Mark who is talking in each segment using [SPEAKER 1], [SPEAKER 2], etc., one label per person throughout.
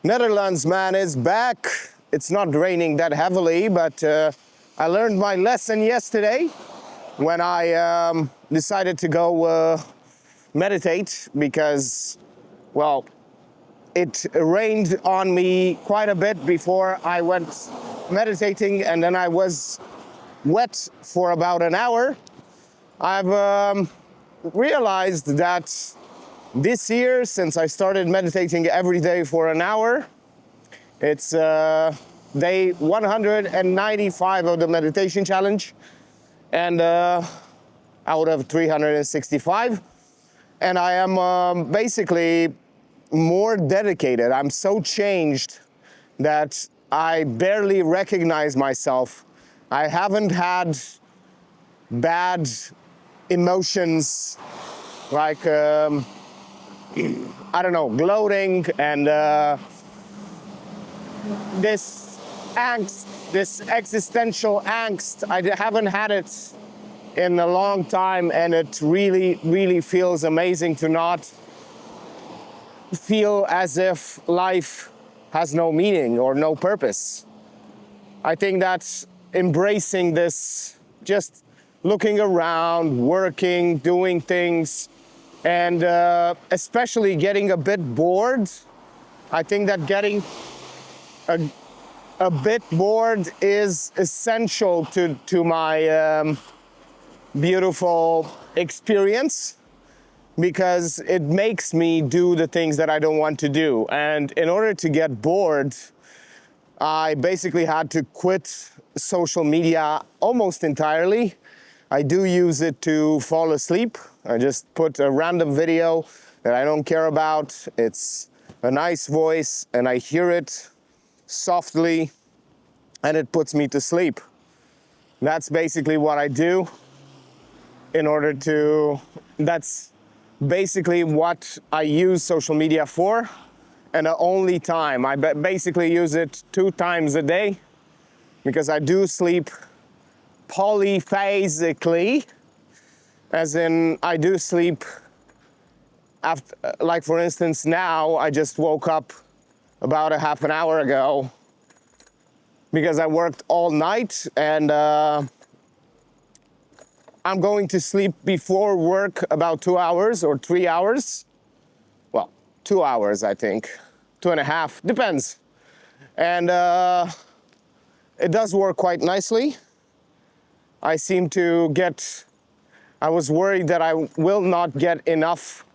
[SPEAKER 1] Netherlands, man, is back. It's not raining that heavily, but I learned my lesson yesterday when I decided to go meditate because, well, it rained on me quite a bit before I went meditating, and then I was wet for about an hour. I've realized that this year, since I started meditating every day for an hour, it's day 195 of the meditation challenge, and out of 365. And I am basically more dedicated. I'm so changed that I barely recognize myself. I haven't had bad emotions like I don't know, gloating and this angst, this existential angst. I haven't had it in a long time, and it really, really feels amazing to not feel as if life has no meaning or no purpose. I think that embracing this, just looking around, working, doing things, and especially getting a bit bored. I think that getting a bit bored is essential to my beautiful experience, because it makes me do the things that I don't want to do. And in order to get bored, I basically had to quit social media almost entirely. I do use it to fall asleep. I just put a random video that I don't care about. It's a nice voice and I hear it softly and it puts me to sleep. That's basically what I do in order to, that's basically what I use social media for, and the only time. I basically use it 2 times a day because I do sleep polyphasically, as in I do sleep after, like for instance now I just woke up about a half an hour ago because I worked all night, and I'm going to sleep before work about 2 hours or 3 hours. Well, 2 hours, I think. 2.5, depends. And it does work quite nicely. I seem to get, I was worried that I will not get enough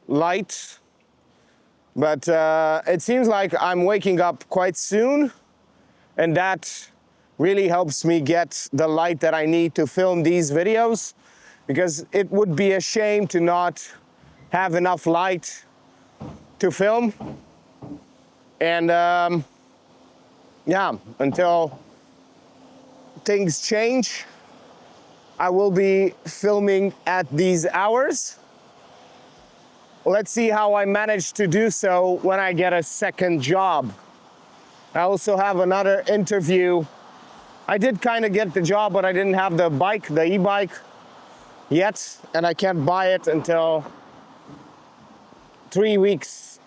[SPEAKER 1] light, but it seems like I'm waking up quite soon, and that really helps me get the light that I need to film these videos, because it would be a shame to not have enough light to film. And yeah, until things change, I will be filming at these hours. Let's see how I manage to do so when I get a second job. I also have another interview. I did kind of get the job, but I didn't have the bike, the e-bike yet, and I can't buy it until 3 weeks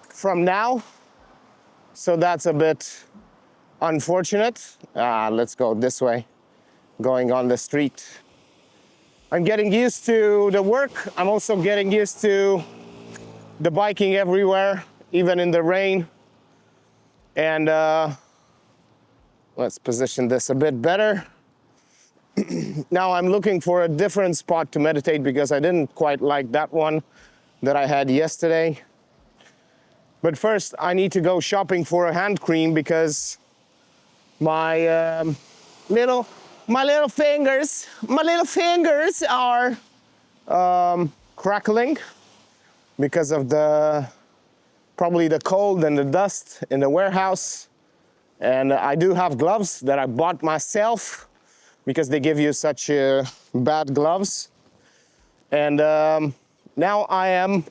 [SPEAKER 1] from now. So that's a bit unfortunate. Let's go this way, going on the street. I'm getting used to the work. I'm also getting used to the biking everywhere, even in the rain. And let's position this a bit better. Now I'm looking for a different spot to meditate because I didn't quite like that one that I had yesterday. But first I need to go shopping for a hand cream because my little fingers are crackling because of probably the cold and the dust in the warehouse. And I do have gloves that I bought myself because they give you such bad gloves. And now I am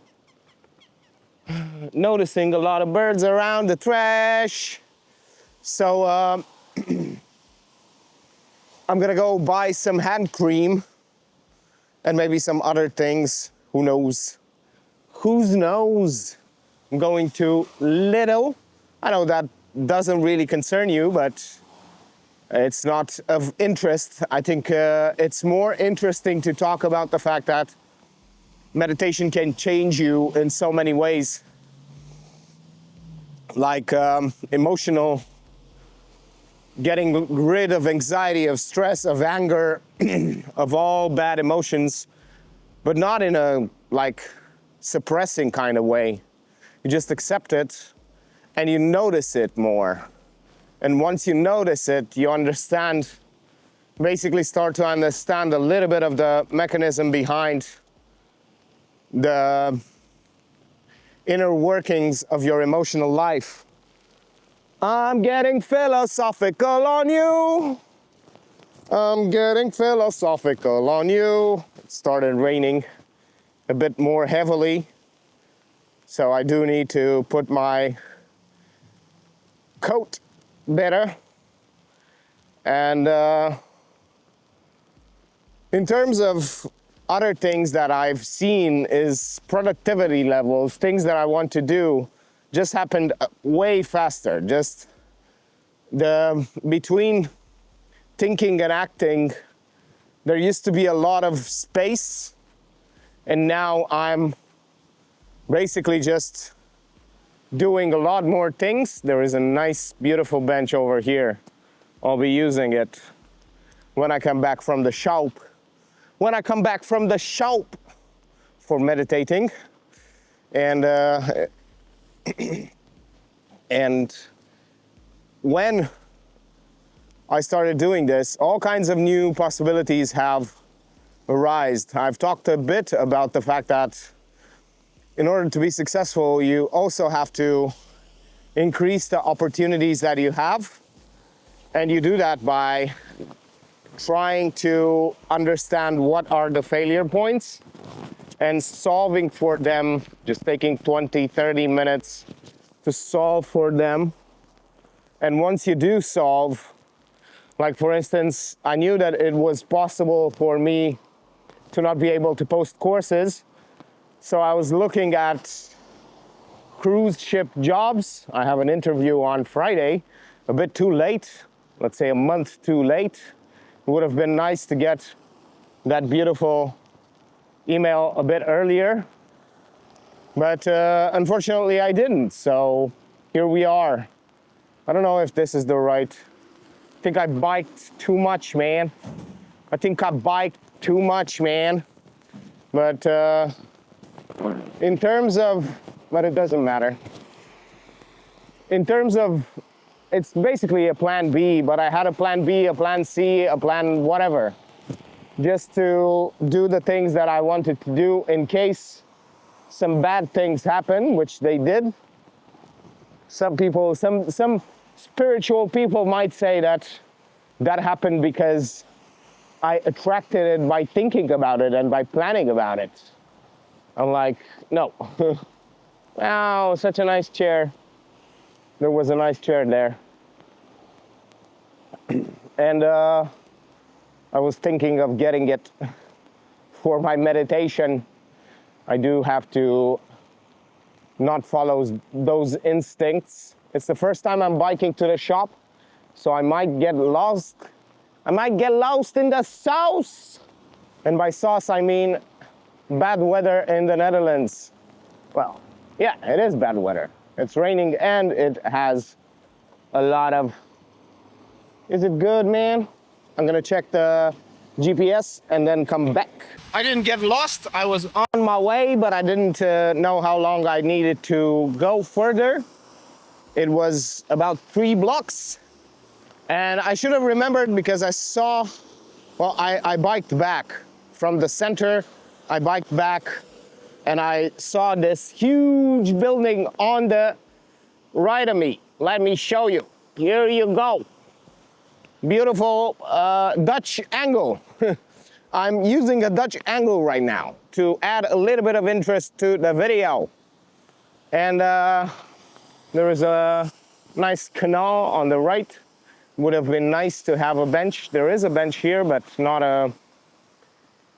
[SPEAKER 1] noticing a lot of birds around the trash. So I'm gonna go buy some hand cream and maybe some other things. Who knows? Who knows? I'm going too little. I know that doesn't really concern you, but it's not of interest. I think it's more interesting to talk about the fact that meditation can change you in so many ways, like emotional, getting rid of anxiety, of stress, of anger, of all bad emotions, but not in a like suppressing kind of way. You just accept it and you notice it more. And once you notice it, you understand, basically start to understand a little bit of the mechanism behind the inner workings of your emotional life. I'm getting philosophical on you. I'm getting philosophical on you. It started raining a bit more heavily, so I do need to put my coat better. And in terms of other things that I've seen is productivity levels, things that I want to do just happened way faster. Just between thinking and acting, there used to be a lot of space, and now I'm basically just doing a lot more things. There is a nice, beautiful bench over here. I'll be using it when I come back from the shop. When I come back from the shop for meditating. And and when I started doing this, all kinds of new possibilities have arisen. I've talked a bit about the fact that in order to be successful, you also have to increase the opportunities that you have. And you do that by trying to understand what are the failure points and solving for them, just taking 20, 30 minutes to solve for them. And once you do solve, like for instance, I knew that it was possible for me to not be able to post courses. So I was looking at cruise ship jobs. I have an interview on Friday, a bit too late, let's say a month too late. It would have been nice to get that beautiful email a bit earlier, but unfortunately I didn't. So here we are. I don't know if this is the right. I think I biked too much, man. I think I biked too much, man. But in terms of, but it doesn't matter. In terms of, it's basically a plan B, but I had a plan B, a plan C, a plan whatever, just to do the things that I wanted to do in case some bad things happen, which they did. Some people, some spiritual people might say that that happened because I attracted it by thinking about it and by planning about it. I'm like, no. Wow, such a nice chair. There was a nice chair there. And I was thinking of getting it for my meditation. I do have to not follow those instincts. It's the first time I'm biking to the shop, so I might get lost. I might get lost in the sauce. And by sauce, I mean bad weather in the Netherlands. Well, yeah, it is bad weather. It's raining and it has a lot of... Is it good, man? I'm gonna check the GPS and then come back. I didn't get lost. I was on my way, but I didn't know how long I needed to go further. It was about 3 blocks. And I should have remembered because I saw, well, I biked back from the center. I biked back and I saw this huge building on the right of me. Let me show you. Here you go. Beautiful Dutch angle. I'm using a Dutch angle right now to add a little bit of interest to the video. And there is a nice canal on the right. Would have been nice to have a bench. There is a bench here, but not a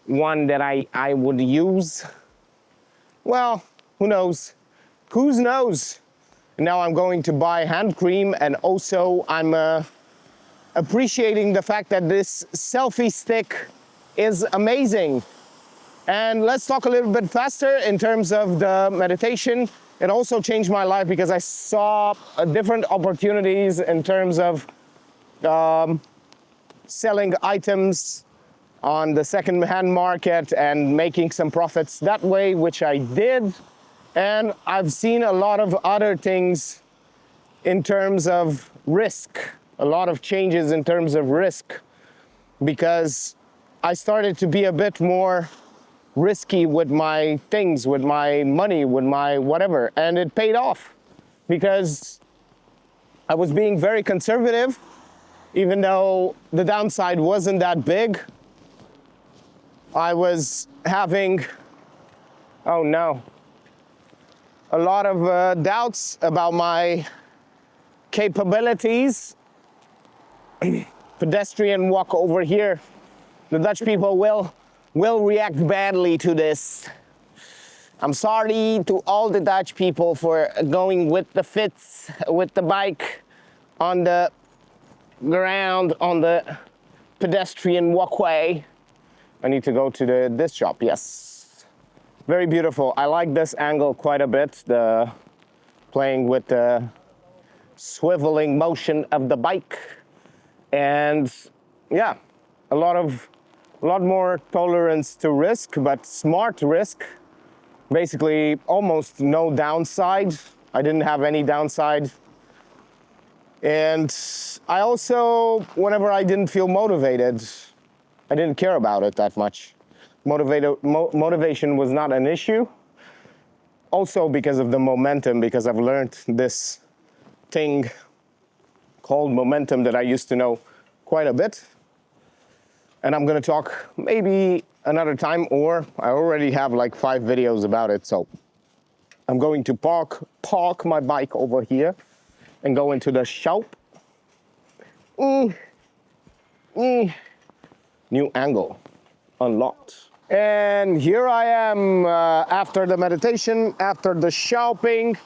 [SPEAKER 1] one that I would use. Well, who knows? whose knows? Now I'm going to buy hand cream, and also I'm appreciating the fact that this selfie stick is amazing. And let's talk a little bit faster in terms of the meditation. It also changed my life because I saw different opportunities in terms of selling items on the second-hand market and making some profits that way, which I did. And I've seen a lot of other things in terms of risk, a lot of changes in terms of risk, because I started to be a bit more risky with my things, with my money, with my whatever, and it paid off because I was being very conservative, even though the downside wasn't that big. I was having, oh no, a lot of doubts about my capabilities. Pedestrian walk over here. The Dutch people will react badly to this. I'm sorry to all the Dutch people for going with the fits, with the bike on the ground, on the pedestrian walkway. I need to go to this shop, yes. Very beautiful. I like this angle quite a bit, the playing with the swiveling motion of the bike. And yeah, a lot more tolerance to risk, but smart risk. Basically, almost no downside. I didn't have any downside. And I also, whenever I didn't feel motivated, I didn't care about it that much. Motivation was not an issue. Also because of the momentum, because I've learned this thing called momentum that I used to know quite a bit. And I'm gonna talk maybe another time, or I already have like 5 videos about it. So I'm going to park my bike over here and go into the shop. New angle unlocked. And here I am after the meditation, after the shopping,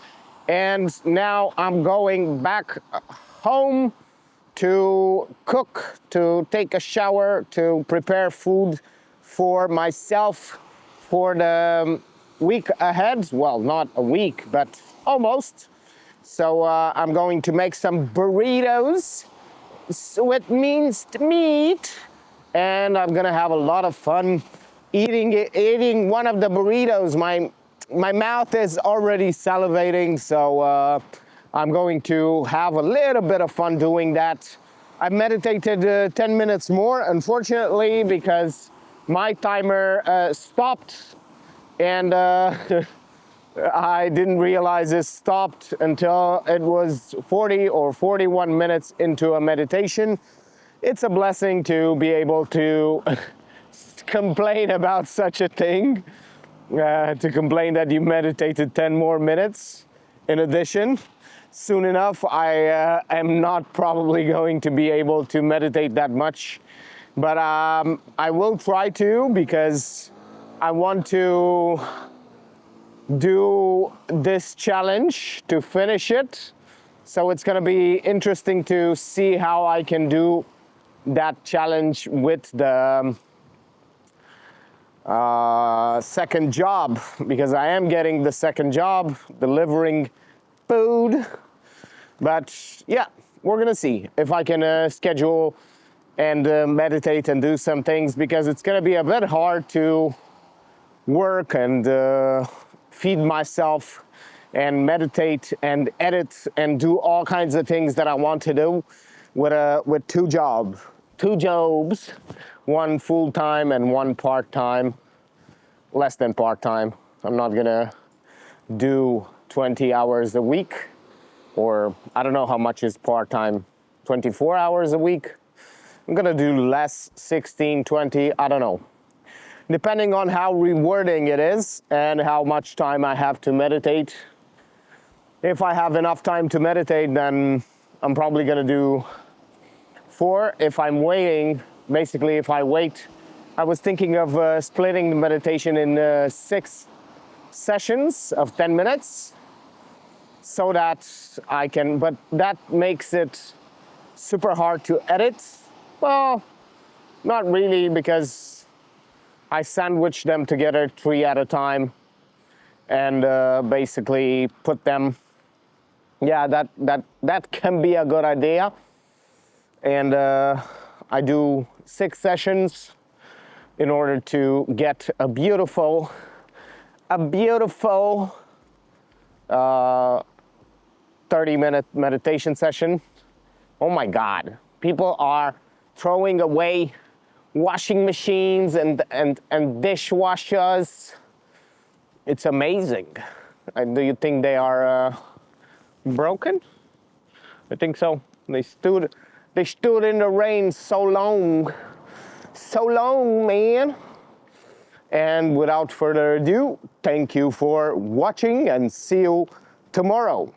[SPEAKER 1] and now I'm going back home to cook, to take a shower, to prepare food for myself for the week ahead. Well, not a week, but almost. So I'm going to make some burritos with minced meat, and I'm gonna have a lot of fun eating one of the burritos. My mouth is already salivating, so I'm going to have a little bit of fun doing that. I meditated 10 minutes more, unfortunately, because my timer stopped, and I didn't realize it stopped until it was 40 or 41 minutes into a meditation. It's a blessing to be able to complain about such a thing, to complain that you meditated 10 more minutes in addition. Soon enough, I am not probably going to be able to meditate that much, but I will try to, because I want to do this challenge to finish it. So it's gonna be interesting to see how I can do that challenge with the second job, because I am getting the second job, delivering food. But yeah, we're gonna see if I can schedule and meditate and do some things, because it's gonna be a bit hard to work and feed myself and meditate and edit and do all kinds of things that I want to do with 2 jobs, one full-time and one part-time, less than part-time. I'm not gonna do 20 hours a week, or I don't know how much is part-time, 24 hours a week. I'm gonna do less, 16, 20, I don't know. Depending on how rewarding it is and how much time I have to meditate. If I have enough time to meditate, then I'm probably gonna do 4. If I'm waiting, basically if I wait, I was thinking of splitting the meditation in 6 sessions of 10 minutes. so that I can, but that makes it super hard to edit. Well, not really, because I sandwich them together 3 at a time and basically put them. Yeah, that can be a good idea. And I do 6 sessions in order to get a beautiful 30-minute meditation session. Oh my God, people are throwing away washing machines and dishwashers. It's amazing. Do you think they are broken? I think so. They stood in the rain so long, man. And without further ado, thank you for watching and see you tomorrow.